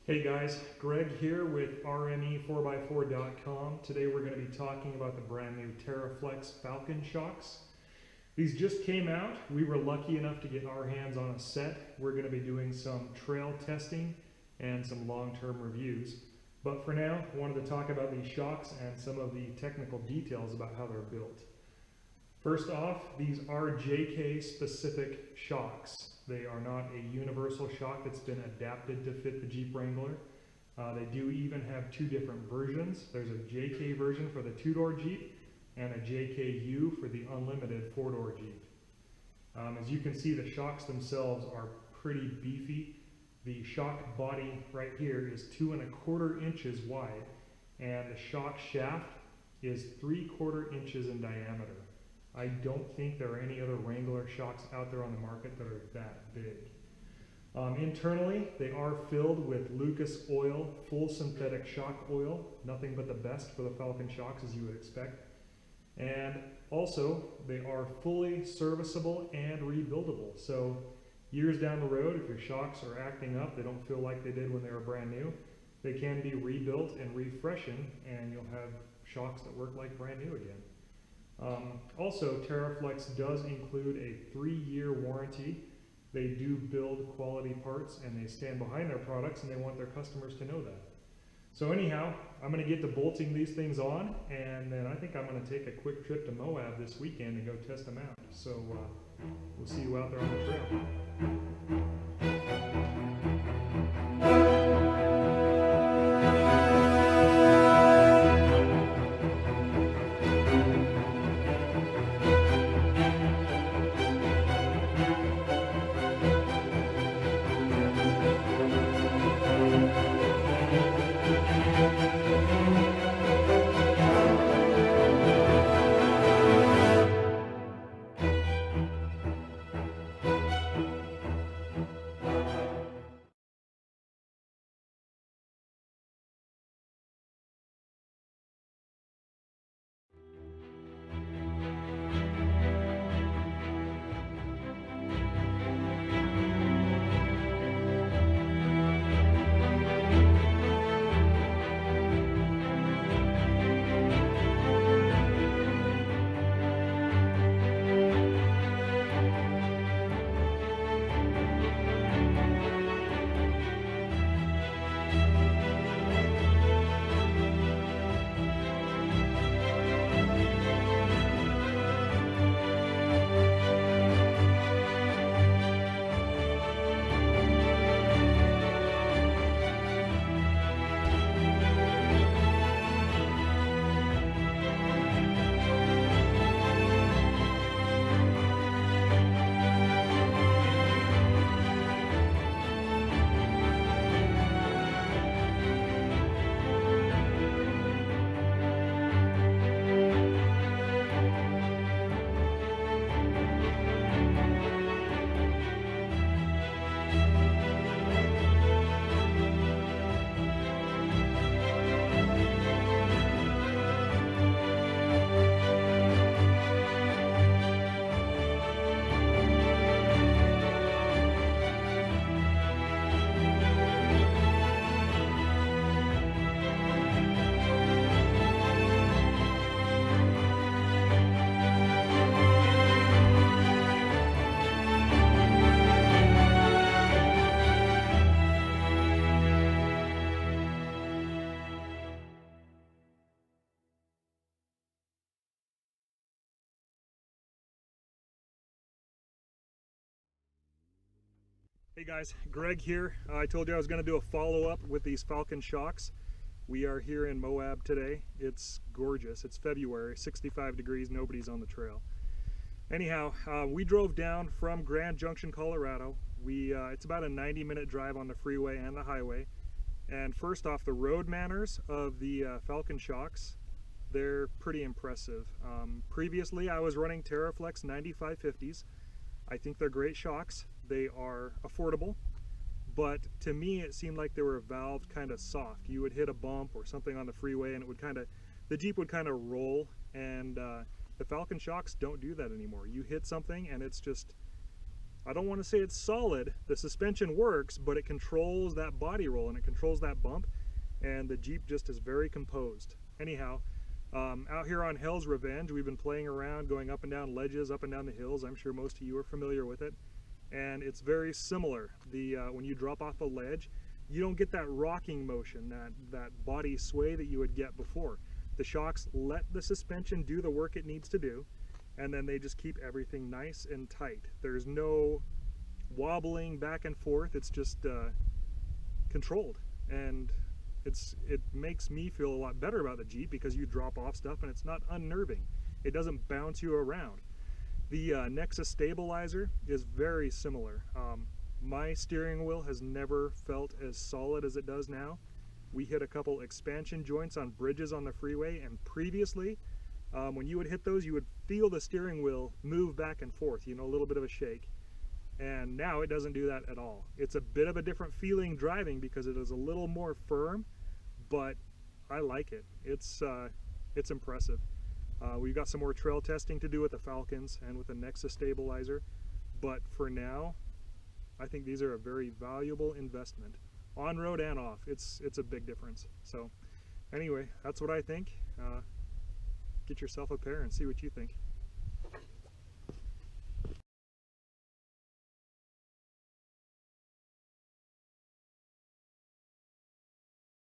Hey guys, Greg here with RME4x4.com. Today we're going to be talking about the brand new Teraflex Falcon Shocks. These just came out. We were lucky enough to get our hands on a set. We're going to be doing some trail testing and some long-term reviews. But for now, I wanted to talk about these shocks and some of the technical details about how they're built. First off, these are JK specific shocks. They are not a universal shock that's been adapted to fit the Jeep Wrangler. They do even have two different versions. There's a JK version for the two-door Jeep and a JKU for the unlimited four-door Jeep. As you can see, the shocks themselves are pretty beefy. The shock body right here is 2¼ inches wide, and the shock shaft is 3/4 inches in diameter. I don't think there are any other Wrangler shocks out there on the market that are that big. Internally, they are filled with Lucas oil, full synthetic shock oil, nothing but the best for the Falcon shocks as you would expect. And also, they are fully serviceable and rebuildable. So years down the road, if your shocks are acting up, they don't feel like they did when they were brand new, they can be rebuilt and refreshened, and you'll have shocks that work like brand new again. Also, Teraflex does include a 3-year warranty. They do build quality parts and they stand behind their products, and they want their customers to know that. So anyhow, I'm going to get to bolting these things on, and then I think I'm going to take a quick trip to Moab this weekend and go test them out. So we'll see you out there on the trail. Hey guys, Greg here. I told you I was going to do a follow-up with these Falcon shocks. We are here in Moab today. It's gorgeous. It's February, 65 degrees, nobody's on the trail. Anyhow, we drove down from Grand Junction, Colorado. It's about a 90-minute drive on the freeway and the highway. And first off, the road manners of the Falcon shocks, they're pretty impressive. Previously, I was running Teraflex 9550s. I think they're great shocks. They are affordable, but to me it seemed like they were valved kind of soft. You would hit a bump or something on the freeway and it would the Jeep would kind of roll, and the Falcon shocks don't do that anymore. You hit something and it's just I don't want to say it's solid. The suspension works, but it controls that body roll and it controls that bump, and the Jeep just is very composed. Anyhow, out here on Hell's Revenge, we've been playing around, going up and down ledges, up and down the hills. I'm sure most of you are familiar with it, and it's very similar. When you drop off a ledge, you don't get that rocking motion, that body sway that you would get before. The shocks let the suspension do the work it needs to do, and then they just keep everything nice and tight. There's no wobbling back and forth. It's just controlled, and it makes me feel a lot better about the Jeep because you drop off stuff and it's not unnerving. It doesn't bounce you around. The Nexus Stabilizer is very similar. My steering wheel has never felt as solid as it does now. We hit a couple expansion joints on bridges on the freeway, and previously, when you would hit those, you would feel the steering wheel move back and forth, you know, a little bit of a shake. And now it doesn't do that at all. It's a bit of a different feeling driving because it is a little more firm, but I like it. It's impressive. We've got some more trail testing to do with the Falcons and with the Nexus Stabilizer, but for now, I think these are a very valuable investment. On road and off, it's a big difference. So anyway, that's what I think. Get yourself a pair and see what you think.